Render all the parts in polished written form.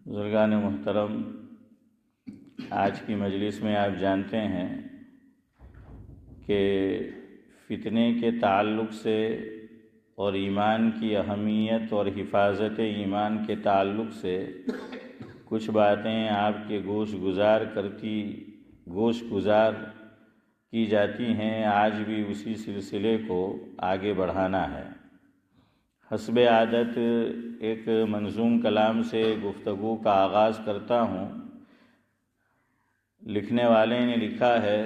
بزرگان محترم، آج کی مجلس میں آپ جانتے ہیں کہ فتنے کے تعلق سے اور ایمان کی اہمیت اور حفاظت ایمان کے تعلق سے کچھ باتیں آپ کے گوش گزار کی جاتی ہیں۔ آج بھی اسی سلسلے کو آگے بڑھانا ہے۔ حسب عادت ایک منظوم کلام سے گفتگو کا آغاز کرتا ہوں۔ لکھنے والے نے لکھا ہے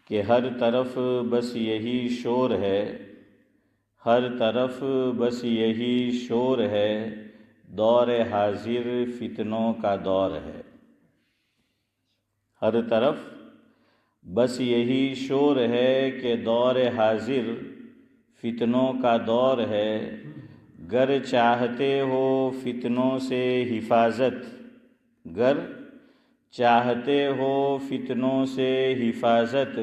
کہ ہر طرف بس یہی شور ہے، ہر طرف بس یہی شور ہے، دور حاضر فتنوں کا دور ہے۔ ہر طرف بس یہی شور ہے کہ دور حاضر فتنوں کا دور ہے۔ گر چاہتے ہو فتنوں سے حفاظت، گر چاہتے ہو فتنوں سے حفاظت،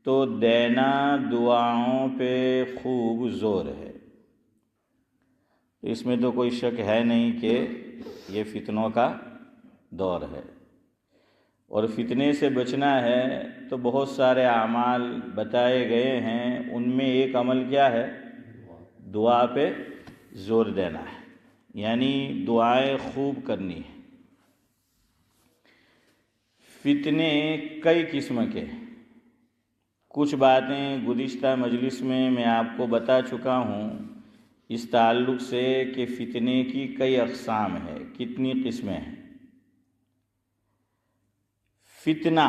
تو دینا دعاؤں پہ خوب زور ہے۔ اس میں تو کوئی شک ہے نہیں کہ یہ فتنوں کا دور ہے، اور فتنے سے بچنا ہے تو بہت سارے اعمال بتائے گئے ہیں۔ ان میں ایک عمل کیا ہے؟ دعا پہ زور دینا ہے، یعنی دعائیں خوب کرنی ہے۔ فتنے کئی قسم کے، کچھ باتیں گزشتہ مجلس میں آپ کو بتا چکا ہوں اس تعلق سے کہ فتنے کی کئی اقسام ہیں، کتنی قسمیں ہیں۔ فتنہ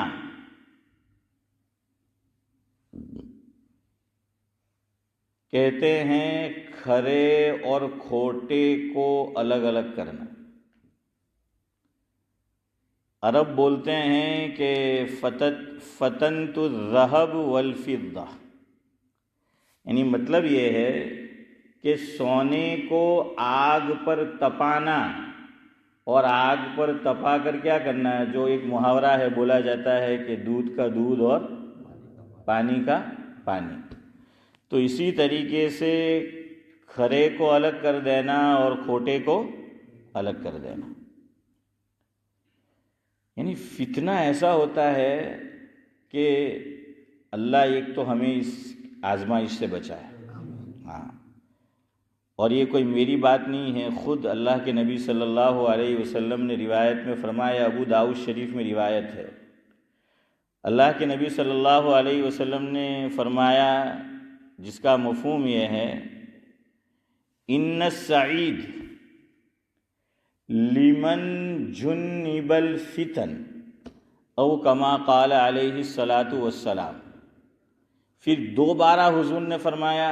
کہتے ہیں کھرے اور کھوٹے کو الگ الگ کرنا۔ عرب بولتے ہیں کہ فتنت الذهب والفضہ، یعنی مطلب یہ ہے کہ سونے کو آگ پر تپانا اور آگ پر تپا کر کیا کرنا ہے، جو ایک محاورہ ہے، بولا جاتا ہے کہ دودھ کا دودھ اور پانی کا پانی۔ تو اسی طریقے سے کھرے کو الگ کر دینا اور کھوٹے کو الگ کر دینا، یعنی فتنہ ایسا ہوتا ہے کہ اللہ ایک تو ہمیں اس آزمائش سے بچائے۔ ہاں، اور یہ کوئی میری بات نہیں ہے، خود اللہ کے نبی صلی اللہ علیہ وسلم نے روایت میں فرمایا، ابو داؤد شریف میں روایت ہے، اللہ کے نبی صلی اللہ علیہ وسلم نے فرمایا، جس کا مفہوم یہ ہے، ان السعید لمن جنب الفتن، او کما قال علیہ الصلاۃ والسلام۔ پھر دوبارہ حضور نے فرمایا،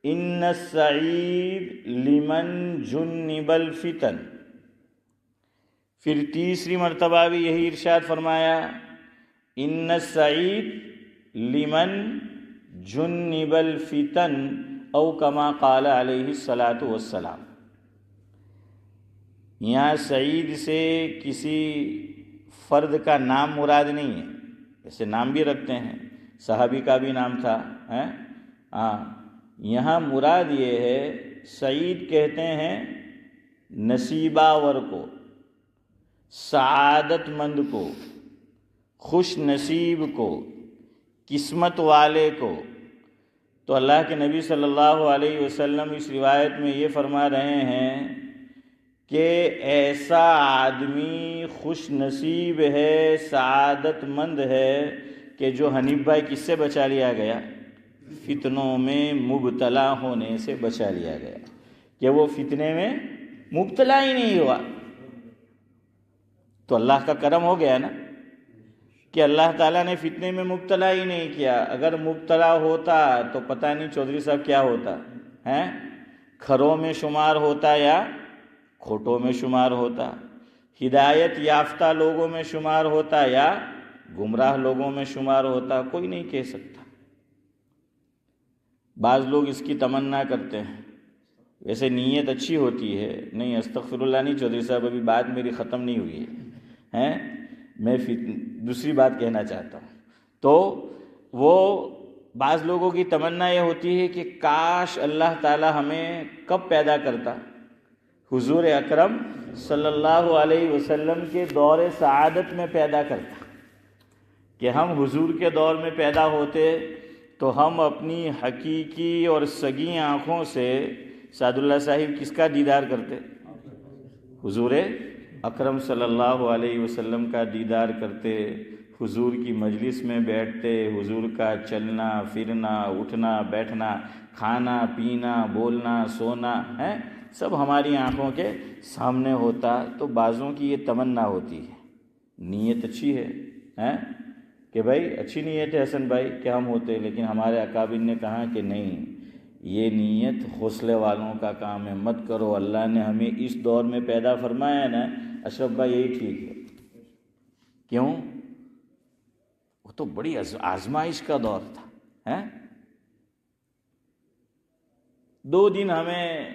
ان السعید لمن جنب الفتن۔ پھر تیسری مرتبہ بھی یہی ارشاد فرمایا، ان السعید لمن جنب الفتن، او کما قال علیہ الصلاۃ والسلام۔ یہاں سعید سے کسی فرد کا نام مراد نہیں ہے، ایسے نام بھی رکھتے ہیں، صحابی کا بھی نام تھا، یہاں مراد یہ ہے، سعید کہتے ہیں نصیباور کو، سعادت مند کو، خوش نصیب کو، قسمت والے کو۔ تو اللہ کے نبی صلی اللہ علیہ وسلم اس روایت میں یہ فرما رہے ہیں کہ ایسا آدمی خوش نصیب ہے، سعادت مند ہے کہ جو حنیف بھائی کس سے بچا لیا گیا؟ فتنوں میں مبتلا ہونے سے بچا لیا گیا، کہ وہ فتنے میں مبتلا ہی نہیں ہوا۔ تو اللہ کا کرم ہو گیا نا کہ اللہ تعالیٰ نے فتنے میں مبتلا ہی نہیں کیا۔ اگر مبتلا ہوتا تو پتہ نہیں چودھری صاحب کیا ہوتا ہے، کھروں میں شمار ہوتا یا کھوٹوں میں شمار ہوتا، ہدایت یافتہ لوگوں میں شمار ہوتا یا گمراہ لوگوں میں شمار ہوتا، کوئی نہیں کہہ سکتا۔ بعض لوگ اس کی تمنا کرتے ہیں، ویسے نیت اچھی ہوتی ہے، نہیں استغفر اللہ نہیں چودھری صاحب، ابھی بات میری ختم نہیں ہوئی ہے، میں دوسری بات کہنا چاہتا ہوں۔ تو وہ بعض لوگوں کی تمنا یہ ہوتی ہے کہ کاش اللہ تعالی ہمیں کب پیدا کرتا، حضور اکرم صلی اللہ علیہ وسلم کے دور سعادت میں پیدا کرتا کہ ہم حضور کے دور میں پیدا ہوتے تو ہم اپنی حقیقی اور سگی آنکھوں سے سعد اللہ صاحب کس کا دیدار کرتے؟ حضور اکرم صلی اللہ علیہ وسلم کا دیدار کرتے، حضور کی مجلس میں بیٹھتے، حضور کا چلنا پھرنا اٹھنا بیٹھنا کھانا پینا بولنا سونا ہے سب ہماری آنکھوں کے سامنے ہوتا۔ تو بعضوں کی یہ تمنا ہوتی ہے، نیت اچھی ہے کہ بھائی اچھی نیت ہے حسن بھائی کہ ہم ہوتے، لیکن ہمارے اکابر نے کہا کہ نہیں، یہ نیت حوصلے والوں کا کام ہے، مت کرو۔ اللہ نے ہمیں اس دور میں پیدا فرمایا ہے نا اشرف بھائی، یہی ٹھیک ہے۔ کیوں؟ وہ تو بڑی آزمائش کا دور تھا۔ 2 دن ہمیں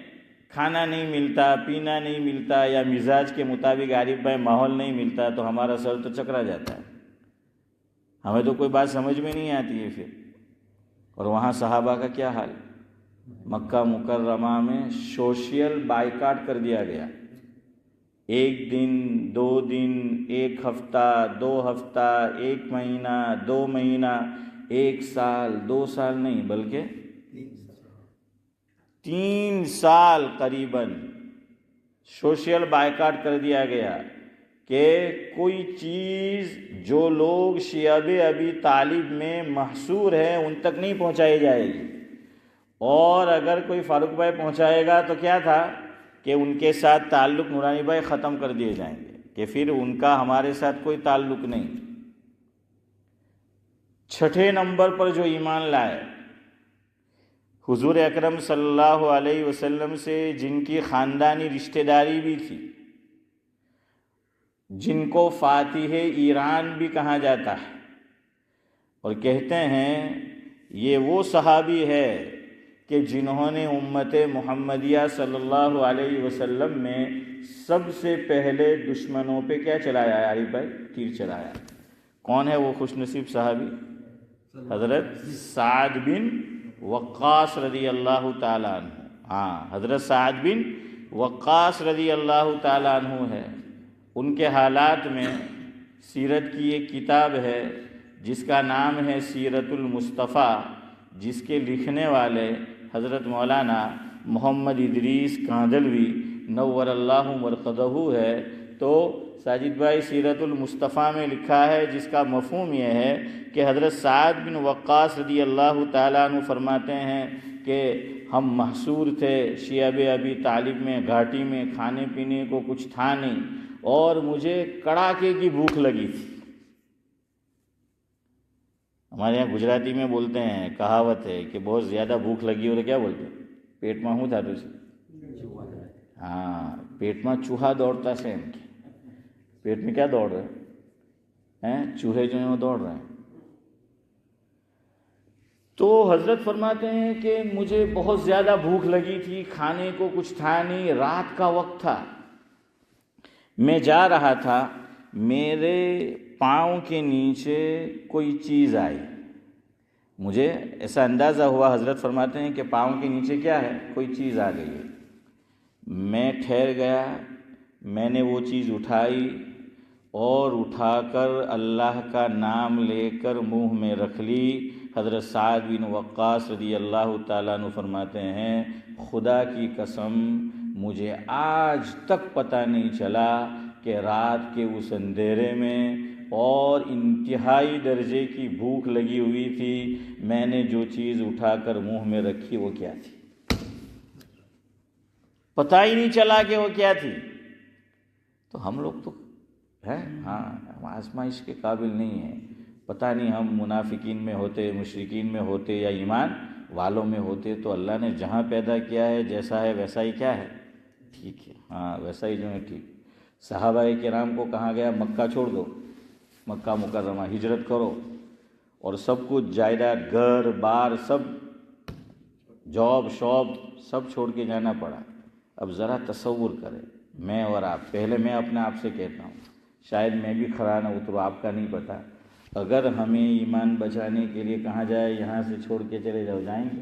کھانا نہیں ملتا، پینا نہیں ملتا، یا مزاج کے مطابق عارف بھائی ماحول نہیں ملتا تو ہمارا سر تو چکرا جاتا ہے، ہمیں تو کوئی بات سمجھ میں نہیں آتی ہے پھر۔ اور وہاں صحابہ کا کیا حال؟ مکہ مکرمہ میں سوشل بائیکاٹ کر دیا گیا، 1 دن 2 دن 1 ہفتہ 2 ہفتہ 1 مہینہ 2 مہینہ 1 سال 2 سال نہیں بلکہ 3 سال قریباً سوشل بائیکاٹ کر دیا گیا کہ کوئی چیز جو لوگ شعب ابی طالب میں محصور ہیں ان تک نہیں پہنچائی جائے گی، اور اگر کوئی فاروق بھائی پہنچائے گا تو کیا تھا کہ ان کے ساتھ تعلق نورانی بھائی ختم کر دیے جائیں گے کہ پھر ان کا ہمارے ساتھ کوئی تعلق نہیں۔ 6 نمبر پر جو ایمان لائے حضور اکرم صلی اللہ علیہ وسلم سے، جن کی خاندانی رشتہ داری بھی تھی، جن کو فاتح ایران بھی کہا جاتا ہے، اور کہتے ہیں یہ وہ صحابی ہے کہ جنہوں نے امت محمدیہ صلی اللہ علیہ وسلم میں سب سے پہلے دشمنوں پہ کیا چلایا ہے عارف بھائی؟ تیر چلایا۔ کون ہے وہ خوش نصیب صحابی؟ حضرت سعد بن وقاص رضی اللہ تعالیٰ عنہ۔ حضرت سعد بن وقاص رضی اللہ تعالیٰ عنہ ہے۔ ان کے حالات میں سیرت کی ایک کتاب ہے جس کا نام ہے سیرت المصطفیٰ، جس کے لکھنے والے حضرت مولانا محمد ادریس کاندھلوی نور اللہ مرقدہ ہے۔ تو ساجد بھائی سیرت المصطفیٰ میں لکھا ہے جس کا مفہوم یہ ہے کہ حضرت سعد بن وقاص رضی اللہ تعالیٰ عنہ فرماتے ہیں کہ ہم محصور تھے شعب ابی طالب میں، گھاٹی میں، کھانے پینے کو کچھ تھا نہیں، اور مجھے کڑاکے کی بھوک لگی تھی۔ ہمارے یہاں گجراتی میں بولتے ہیں، کہاوت ہے کہ بہت زیادہ بھوک لگی ہو تو کیا بولتے ہیں؟ پیٹ میں ہوں تھا تو پیٹ میں چوہا دوڑتا سے، ان کے پیٹ میں کیا دوڑ رہے ہیں؟ چوہے جو ہیں وہ دوڑ رہے ہیں۔ تو حضرت فرماتے ہیں کہ مجھے بہت زیادہ بھوک لگی تھی، کھانے کو کچھ تھا نہیں، رات کا وقت تھا، میں جا رہا تھا، میرے پاؤں کے نیچے کوئی چیز آئی، مجھے ایسا اندازہ ہوا، حضرت فرماتے ہیں کہ پاؤں کے نیچے کیا ہے؟ کوئی چیز آ گئی ہے۔ میں ٹھہر گیا، میں نے وہ چیز اٹھائی اور اٹھا کر اللہ کا نام لے کر منہ میں رکھ لی۔ حضرت سعد بن وقاص رضی اللہ تعالیٰ عنہ فرماتے ہیں خدا کی قسم مجھے آج تک پتہ نہیں چلا کہ رات کے اس اندھیرے میں اور انتہائی درجے کی بھوک لگی ہوئی تھی، میں نے جو چیز اٹھا کر منہ میں رکھی وہ کیا تھی، پتہ ہی نہیں چلا کہ وہ کیا تھی۔ تو ہم لوگ تو ہم آزمائش کے قابل نہیں ہیں، پتہ نہیں ہم منافقین میں ہوتے، مشرکین میں ہوتے، یا ایمان والوں میں ہوتے تو اللہ نے جہاں پیدا کیا ہے جیسا ہے ویسا ہی کیا ہے ٹھیک ہے، ویسا ہی جو ہے ٹھیک۔ صحابہ کرام کو کہا گیا مکہ چھوڑ دو، مکہ مکرمہ ہجرت کرو، اور سب کچھ جائیداد گھر بار سب جاب شاب سب چھوڑ کے جانا پڑا۔ اب ذرا تصور کریں، میں اور آپ، پہلے میں اپنے آپ سے کہتا ہوں شاید میں بھی کھڑا نہ اتروں، آپ کا نہیں پتہ، اگر ہمیں ایمان بچانے کے لیے کہا جائے یہاں سے چھوڑ کے چلے جاؤ، جائیں گے؟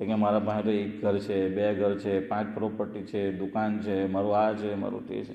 કે મારા પાસે તો એક ઘર છે, 2 ઘર છે, 5 પ્રોપર્ટી છે, દુકાન છે, મારું આ છે, મારું તે છે.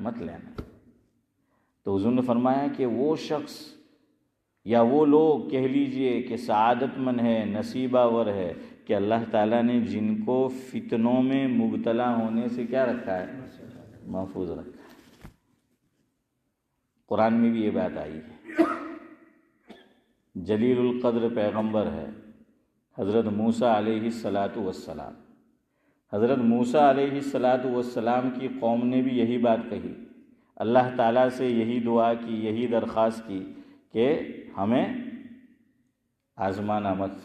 مت لینا۔ تو حضور نے فرمایا کہ وہ شخص یا وہ لوگ کہہ لیجئے کہ سعادت مند ہے، نصیبہ ور ہے کہ اللہ تعالیٰ نے جن کو فتنوں میں مبتلا ہونے سے کیا رکھا ہے، محفوظ رکھا ہے۔ قرآن میں بھی یہ بات آئی ہے۔ جلیل القدر پیغمبر ہے حضرت موسیٰ علیہ السلام۔ حضرت موسیٰ علیہ السلام کی قوم نے بھی یہی بات کہی، اللہ تعالیٰ سے یہی دعا کی، یہی درخواست کی کہ ہمیں آزمانا مت،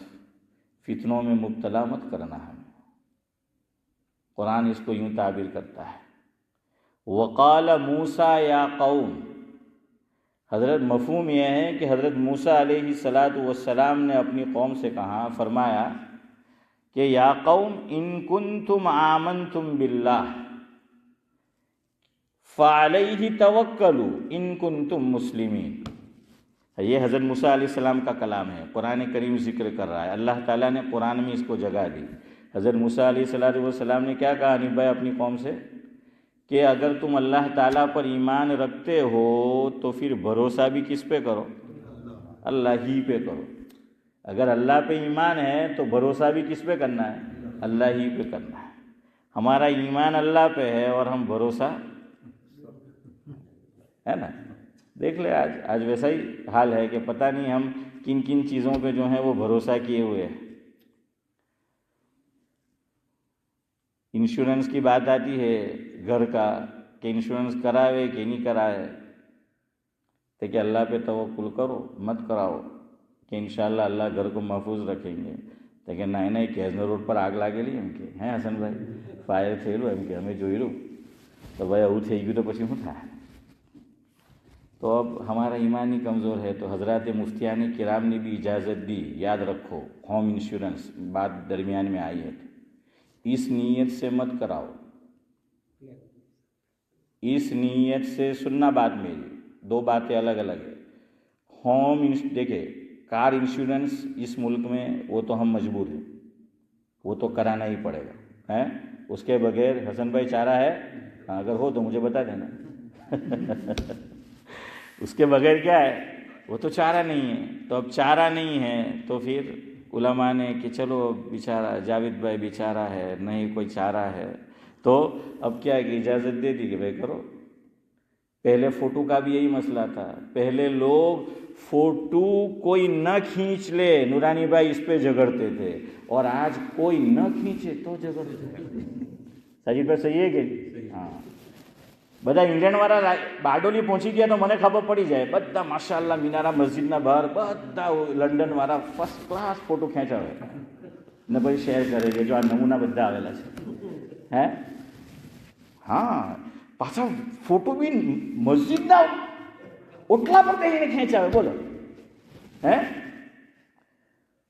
فتنوں میں مبتلا مت کرنا ہمیں۔ قرآن اس کو یوں تعبیر کرتا ہے، وقال موسیٰ یا قوم۔ حضرت مفہوم یہ ہے کہ حضرت موسیٰ علیہ السلام نے اپنی قوم سے کہا، فرمایا کہ یا قوم ان کنتم آمنتم باللہ فعلیہ توکلوا ان کنتم مسلمین۔ یہ حضرت موسیٰ علیہ السلام کا کلام ہے، قرآن کریم ذکر کر رہا ہے، اللہ تعالیٰ نے قرآن میں اس کو جگہ دی۔ حضرت موسیٰ علیہ السلام نے کیا کہا حنیف بھائی اپنی قوم سے کہ اگر تم اللہ تعالیٰ پر ایمان رکھتے ہو تو پھر بھروسہ بھی کس پہ کرو، اللہ ہی پہ کرو۔ اگر اللہ پہ ایمان ہے تو بھروسہ بھی کس پہ کرنا ہے، اللہ ہی پہ کرنا ہے۔ ہمارا ایمان اللہ پہ ہے اور ہم بھروسہ ہے نا، دیکھ لے آج ویسا ہی حال ہے کہ پتہ نہیں ہم کن کن چیزوں پہ جو ہیں وہ بھروسہ کیے ہوئے ہیں۔ انشورنس کی بات آتی ہے گھر کا کہ انشورنس کرائے کہ نہیں کرائے، تو کہ اللہ پہ توکل کرو، مت کراؤ کہ انشاءاللہ اللہ گھر کو محفوظ رکھیں گے۔ لیکن نہیں کیزنر روڈ پر آگ લાગેલી એમ કે હે હસનભાઈ ફાયર થયેલું એમ કે અમે જોયેલું તો ભાઈ આવું થઈ ગયું તો પછી શું થાય। تو اب ہمارا ایمان ہی کمزور ہے، تو حضرات مفتیان کرام نے بھی اجازت دی، یاد رکھو ہوم انشورنس بات درمیان میں آئی ہے، اس نیت سے مت کراؤ، اس نیت سے سننا بات میری، دو باتیں الگ الگ ہے۔ ہوم دیکھے کار انشورنس اس ملک میں وہ تو ہم مجبور ہیں، وہ تو کرانا ہی پڑے گا ہے، اس کے بغیر حسن بھائی چارہ ہے؟ اگر ہو تو مجھے بتا دینا۔ اس کے بغیر کیا ہے، وہ تو چارہ نہیں ہے۔ تو اب چارہ نہیں ہے تو پھر علماء نے کہ چلو بیچارہ جاوید بھائی بیچارہ ہے، نہیں کوئی چارہ ہے، تو اب کیا ہے کہ اجازت دے دی کہ بھائی کرو۔ پہلے فوٹو کا بھی یہی مسئلہ تھا، پہلے لوگ فوٹو کوئی نہ کھینچ لے نورانی بھائی اس پہ جھگڑتے تھے، اور آج کوئی نہ کھینچے تو جھگڑتے تھے۔ ساجد بھائی صحیح ہے کہ ہاں؟ બધા ઇંગ્લેન્ડવાળા બારડોલી પહોંચી ગયા તો મને ખબર પડી જાય, બધા માશાઅલ્લાહ મિનારા મસ્જિદના બહાર બધા લંડનવાળા ફર્સ્ટ ક્લાસ ફોટો ખેંચાવે ને પછી શેર કરે છે, જો આ નમૂના બધા આવેલા છે હે। હા પાછા ફોટો બી મસ્જિદના ઓટલા પર કહીને ખેંચાવે, બોલો હે।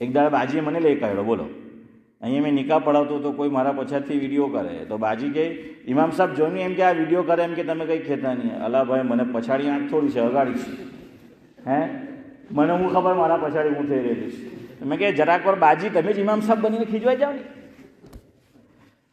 એક દાડે બાજીએ મને લઈ કાઢ્યો, બોલો. અહીંયા મેં નિકાહ પડાવતો તો કોઈ મારા પછાડથી વિડીયો કરે તો બાજી કે ઇમામ સાહેબ જોઈને એમ કે આ વિડીયો કરે એમ કે તમે કંઈ કહેતા નહીં. અલા ભાઈ, મને પછાડી આંખ થોડી છે, અગાડી છે. હે, મને હું ખબર મારા પછાડી હું થઈ રહેલી છું. મેં કે જરાક વાર બાજી તમે જ ઇમામ સાહેબ બનીને ખીજવાઈ જાઓ ને.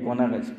કોના.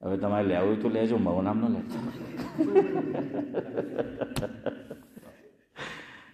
હવે તમારે લેવું તો લેજો, મારું નામ ન લેજો.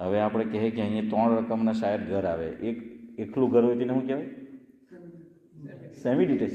હવે આપણે કહીએ કે અહીંયા 3 રકમના શાયદ ઘર આવે, એકલું ઘર હોય તેને શું કહેવાય, સેમી ડિટેચ.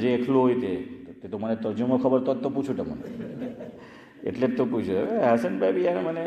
જે એકલું હોય તે તો મને તર્જુમો ખબર તો પૂછું તમને, એટલે જ તો પૂછ્યું. હવે હસનભાઈ બી યાર મને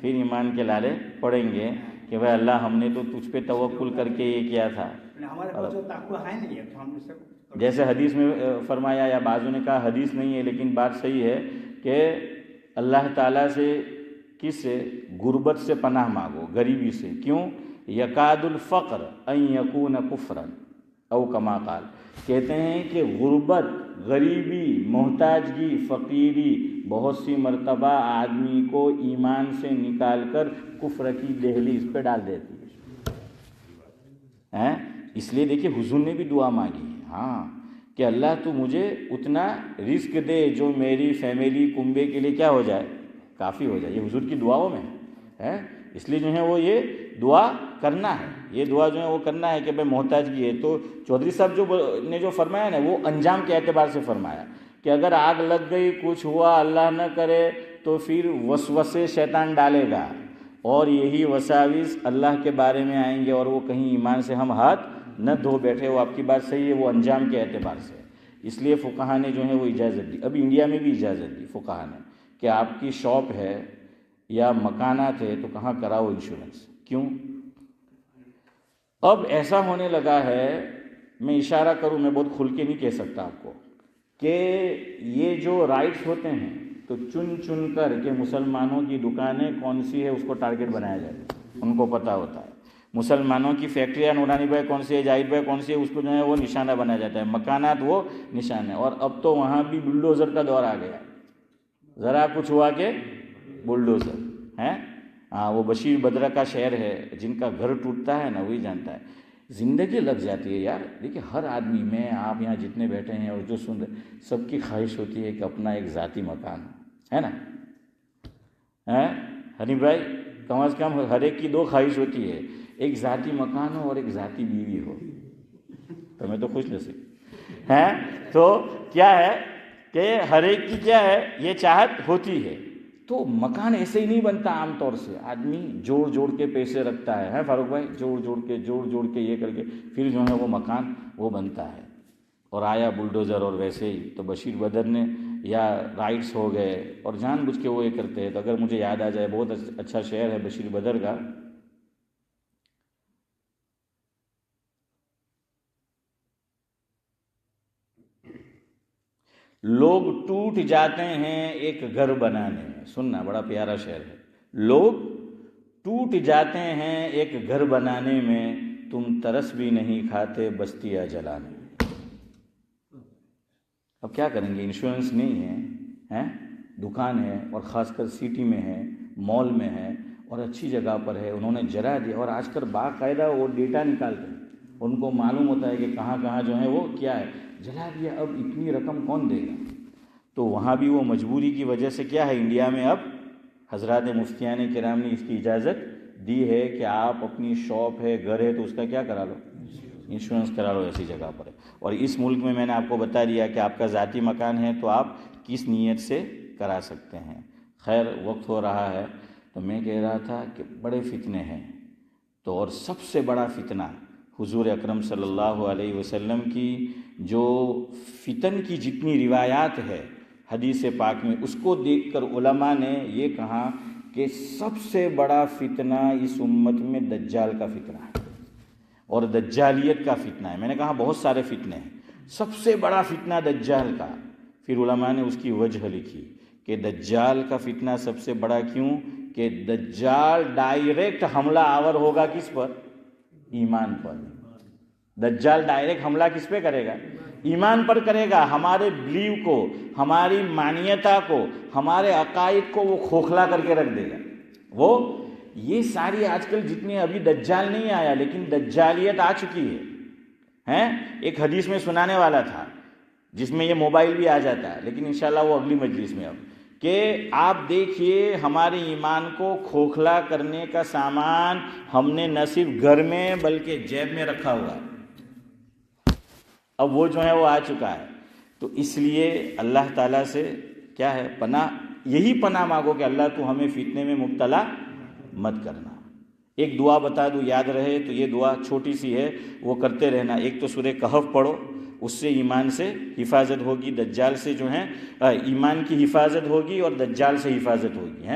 پھر ایمان کے لالے پڑیں گے کہ بھائی اللہ ہم نے تو تجھ پہ توکل کر کے یہ کیا تھا. ہمارے پاس طاقت ہے نہیں ہے تو ہم اس سے جیسے حدیث میں فرمایا یا بعضوں نے کہا حدیث نہیں ہے لیکن بات صحیح ہے کہ اللہ تعالیٰ سے کس سے؟ غربت سے پناہ مانگو، غریبی سے. کیوں؟ یکاد الفقر ان یکون کفرا او کما قال. کہتے ہیں کہ غربت، غریبی، محتاجگی، فقیری بہت سی مرتبہ آدمی کو ایمان سے نکال کر کفر کی دہلیز پہ ڈال دیتی ہے. اس لیے دیکھیے حضور نے بھی دعا مانگی ہاں کہ اللہ تو مجھے اتنا رزق دے جو میری فیملی کنبے کے لیے کیا ہو جائے، کافی ہو جائے. یہ حضور کی دعاؤں میں ہے. اس لیے جو ہے وہ یہ دعا کرنا ہے، یہ دعا جو ہے وہ کرنا ہے کہ بھائی محتاجگی ہے. تو چودھری صاحب نے جو فرمایا نا وہ انجام کے اعتبار سے فرمایا کہ اگر آگ لگ گئی، کچھ ہوا، اللہ نہ کرے تو پھر وسوسے شیطان ڈالے گا اور یہی وساوس اللہ کے بارے میں آئیں گے اور وہ کہیں ایمان سے ہم ہاتھ نہ دھو بیٹھے. وہ آپ کی بات صحیح ہے، وہ انجام کے اعتبار سے. اس لیے فقہا نے جو ہے وہ اجازت دی. ابھی انڈیا میں بھی اجازت دی فقہا نے کہ آپ کی شاپ ہے یا مکانات ہے تو کہاں کراؤ انشورنس. کیوں؟ اب ایسا ہونے لگا ہے، میں اشارہ کروں، میں بہت کھل کے نہیں کہہ سکتا آپ کو، کہ یہ جو رائٹس ہوتے ہیں تو چن چن کر کے مسلمانوں کی دکانیں کون سی ہے اس کو ٹارگٹ بنایا جاتا ہے. ان کو پتہ ہوتا ہے مسلمانوں کی فیکٹریاں نورانی بھائی کون سی ہے، جاہد بھائی کون سی ہے، اس کو جو ہے وہ نشانہ بنایا جاتا ہے. مکانات وہ نشانہ ہے. اور اب تو وہاں بھی بلڈوزر کا دور آ گیا. ذرا کچھ ہوا کہ بلڈوزر ہیں. ہاں وہ بشیر بدرہ کا شعر ہے، جن کا گھر ٹوٹتا ہے نا وہی جانتا ہے. زندگی لگ جاتی ہے یار. دیکھیے ہر آدمی میں، آپ یہاں جتنے بیٹھے ہیں اور جو سن رہے، سب کی خواہش ہوتی ہے کہ اپنا ایک ذاتی مکان ہے نا. حنیف بھائی کم از کم ہر ایک کی دو خواہش ہوتی ہے، ایک ذاتی مکان ہو اور ایک ذاتی بیوی ہو. تو میں تو خوش نصیب ہیں. تو کیا ہے کہ ہر ایک کی کیا ہے یہ چاہت ہوتی ہے. تو مکان ایسے ہی نہیں بنتا. عام طور سے آدمی جوڑ جوڑ کے پیسے رکھتا ہے فاروق بھائی، جوڑ جوڑ کے یہ کر کے پھر جو ہے وہ مکان وہ بنتا ہے. اور آیا بلڈوزر اور ویسے ہی تو بشیر بدر نے یا رائٹس ہو گئے اور جان بوجھ کے وہ یہ کرتے ہیں. تو اگر مجھے یاد آ جائے، بہت اچھا شعر ہے بشیر بدر کا، لوگ ٹوٹ جاتے ہیں ایک گھر بنانے میں. سننا، بڑا پیارا شعر ہے. لوگ ٹوٹ جاتے ہیں ایک گھر بنانے میں، تم ترس بھی نہیں کھاتے بستیاں جلانے میں. اب کیا کریں گے؟ انشورنس نہیں ہے، دکان ہے اور خاص کر سٹی میں ہے، مال میں ہے اور اچھی جگہ پر ہے، انہوں نے جلا دیا. اور آج کل باقاعدہ وہ ڈیٹا نکالتے ہیں، ان کو معلوم ہوتا ہے کہ کہاں کہاں جو ہے وہ کیا ہے، جلا دیا. اب اتنی رقم کون دے گا؟ تو وہاں بھی وہ مجبوری کی وجہ سے کیا ہے، انڈیا میں اب حضرات مفتیان کرام نے اس کی اجازت دی ہے کہ آپ اپنی شاپ ہے، گھر ہے، تو اس کا کیا کرا لو، انشورنس کرا لو ایسی جگہ پر. اور اس ملک میں نے آپ کو بتا دیا کہ آپ کا ذاتی مکان ہے تو آپ کس نیت سے کرا سکتے ہیں. خیر وقت ہو رہا ہے تو میں کہہ رہا تھا کہ بڑے فتنے ہیں. تو اور سب سے بڑا فتنہ حضور اکرم صلی اللہ علیہ وسلم کی جو فتن کی جتنی روایات ہے حدیث پاک میں، اس کو دیکھ کر علماء نے یہ کہا کہ سب سے بڑا فتنہ اس امت میں دجال کا فتنہ ہے اور دجالیت کا فتنہ ہے. میں نے کہا بہت سارے فتنے ہیں، سب سے بڑا فتنہ دجال کا. پھر علماء نے اس کی وجہ لکھی کہ دجال کا فتنہ سب سے بڑا کیوں، کہ دجال ڈائریکٹ حملہ آور ہوگا کس پر؟ ایمان پر. دجال ڈائریکٹ حملہ کس پہ کرے گا؟ ایمان پر کرے گا. ہمارے بلیو کو، ہماری مانیتا کو، ہمارے عقائد کو وہ کھوکھلا کر کے رکھ دے گا. وہ یہ ساری آج کل جتنے، ابھی دجال نہیں آیا لیکن دجالیت آ چکی ہے. ایک حدیث میں سنانے والا تھا جس میں یہ موبائل بھی آ جاتا ہے، لیکن انشاءاللہ وہ اگلی مجلس میں. اب کہ آپ دیکھیے ہمارے ایمان کو کھوکھلا کرنے کا سامان ہم نے نہ صرف گھر میں بلکہ جیب میں رکھا ہوا ہے. اب وہ جو ہے وہ آ چکا ہے. تو اس لیے اللہ تعالیٰ سے کیا ہے، پناہ، یہی پناہ مانگو کہ اللہ تو ہمیں فتنے میں مبتلا مت کرنا. ایک دعا بتا دوں یاد رہے تو یہ دعا چھوٹی سی ہے، وہ کرتے رہنا. ایک تو سورہ کہف پڑھو، اس سے ایمان سے حفاظت ہوگی، دجال سے جو ہے ایمان کی حفاظت ہوگی اور دجال سے حفاظت ہوگی.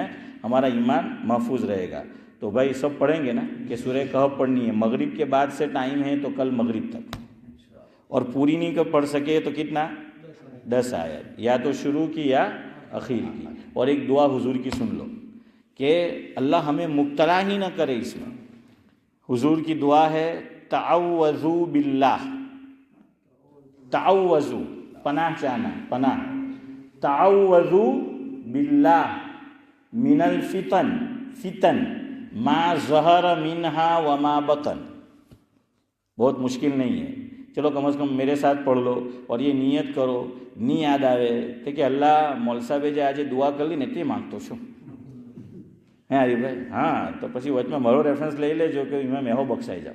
ہمارا ایمان محفوظ رہے گا. تو بھائی سب پڑھیں گے نا کہ سورہ کہف پڑھنی ہے. مغرب کے بعد سے ٹائم ہے تو کل مغرب تک, اور پوری نہیں پڑھ سکے تو کتنا 10 آیت, یا تو شروع کی یا اخیر کی. اور ایک دعا حضور کی سن لو کہ اللہ ہمیں مبتلا ہی نہ کرے اس میں. حضور کی دعا ہے تعوذوا باللہ, تعوذوا پناہ چاہنا, پناہ, تعوذوا باللہ من الفتن, فتن ما ظہر منہا وما بطن. بہت مشکل نہیں ہے, چلو کم از کم میرے ساتھ پڑھ لو اور یہ نیت کرو. نہیں یاد آوے تو کہ اللہ مول صاحب જે આજે દુઆ કરી ને તે માંગતો છું હે હરીભાઈ. હા તો પછી વચમાં મારો રેફરન્સ લઈ લેજો કે એમાં મેહો બક્ષાઈ જાઓ.